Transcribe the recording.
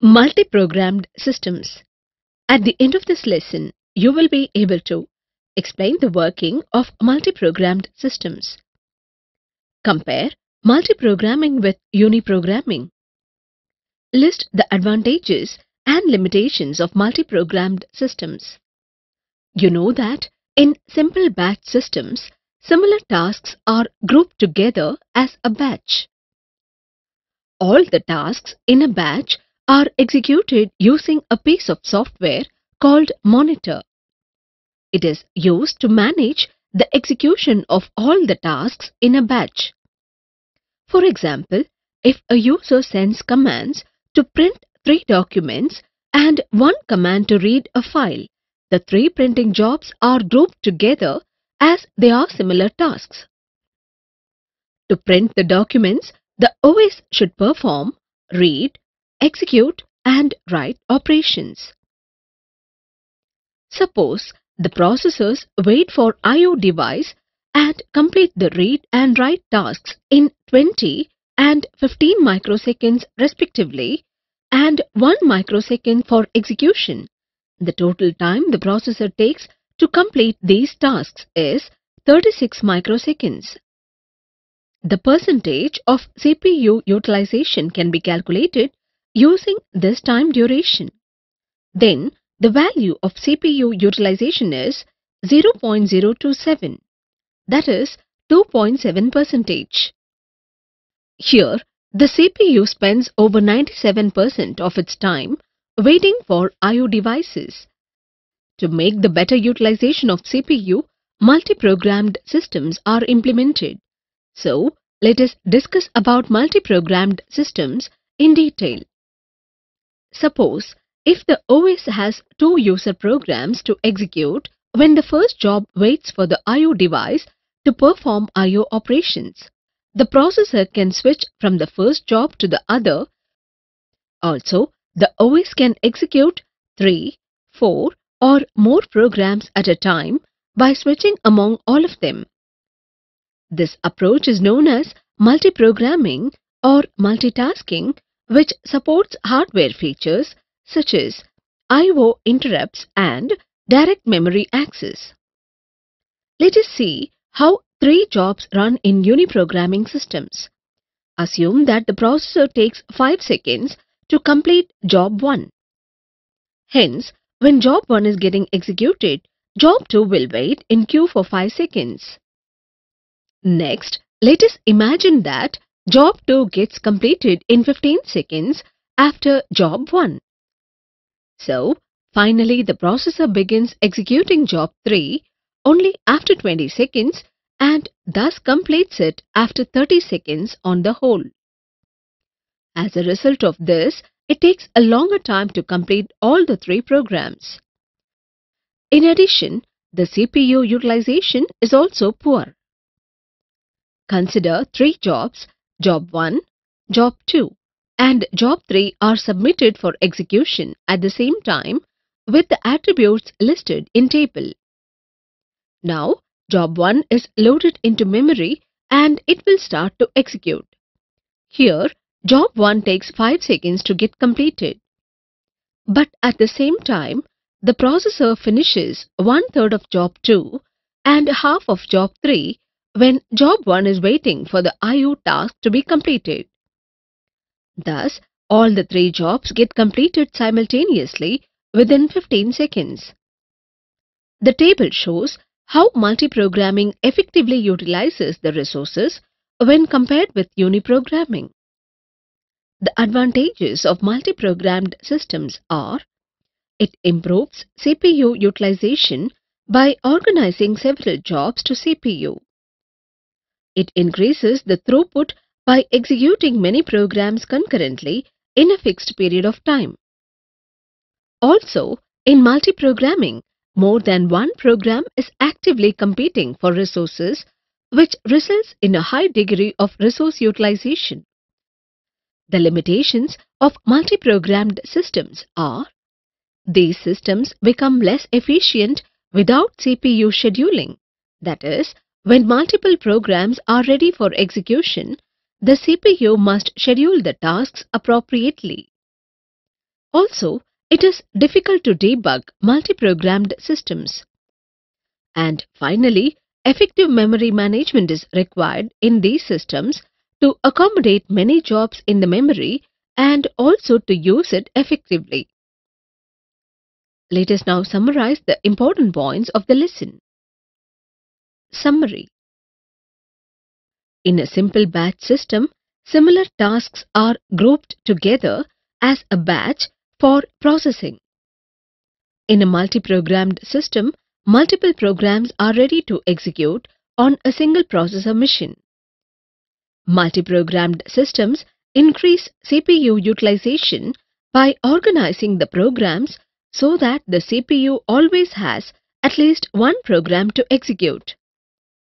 Multiprogrammed systems. At the end of this lesson, you will be able to explain the working of multiprogrammed systems. Compare multiprogramming with uniprogramming. List the advantages and limitations of multiprogrammed systems. You know that in simple batch systems, similar tasks are grouped together as a batch. All the tasks in a batch are executed using a piece of software called monitor. It is used to manage the execution of all the tasks in a batch. For example, if a user sends commands to print 3 documents and 1 command to read a file, the 3 printing jobs are grouped together as they are similar tasks. To print the documents, the OS should perform read, execute and write operations. Suppose the processors wait for I/O device and complete the read and write tasks in 20 and 15 microseconds respectively and 1 microsecond for execution. The total time the processor takes to complete these tasks is 36 microseconds. The percentage of CPU utilization can be calculated using this time duration. Then, the value of CPU utilization is 0.027, that is 2.7%. Here, the CPU spends over 97% of its time waiting for I/O devices. To make the better utilization of CPU, multiprogrammed systems are implemented. So, let us discuss about multiprogrammed systems in detail. Suppose if the OS has 2 user programs to execute when the first job waits for the I/O device to perform I/O operations, the processor can switch from the first job to the other. Also, the OS can execute 3, 4 or more programs at a time by switching among all of them. This approach is known as multiprogramming or multitasking, which supports hardware features such as I/O interrupts and direct memory access. Let us see how 3 jobs run in uniprogramming systems. Assume that the processor takes 5 seconds to complete job 1. Hence, when job 1 is getting executed, job 2 will wait in queue for 5 seconds. Next, let us imagine that job 2 gets completed in 15 seconds after job 1. So, finally the processor begins executing job 3 only after 20 seconds and thus completes it after 30 seconds on the whole. As a result of this, it takes a longer time to complete all the 3 programs. In addition, the CPU utilization is also poor. Consider 3 jobs, job 1, job 2 and job 3 are submitted for execution at the same time with the attributes listed in table. Now, job 1 is loaded into memory and it will start to execute. Here, job 1 takes 5 seconds to get completed. But at the same time, the processor finishes 1/3 of job 2 and half of job 3 when job 1 is waiting for the I/O task to be completed. Thus, all the 3 jobs get completed simultaneously within 15 seconds. The table shows how multiprogramming effectively utilizes the resources when compared with uniprogramming. The advantages of multiprogrammed systems are: it improves CPU utilization by organizing several jobs to CPU. It increases the throughput by executing many programs concurrently in a fixed period of time. Also, in multiprogramming, more than one program is actively competing for resources, which results in a high degree of resource utilization. The limitations of multiprogrammed systems are: these systems become less efficient without CPU scheduling. That is, when multiple programs are ready for execution, the CPU must schedule the tasks appropriately. Also, it is difficult to debug multiprogrammed systems. And finally, effective memory management is required in these systems to accommodate many jobs in the memory and also to use it effectively. Let us now summarize the important points of the lesson. Summary. In a simple batch system, similar tasks are grouped together as a batch for processing. In a multiprogrammed system, multiple programs are ready to execute on a single processor machine. Multiprogrammed systems increase CPU utilization by organizing the programs so that the CPU always has at least one program to execute.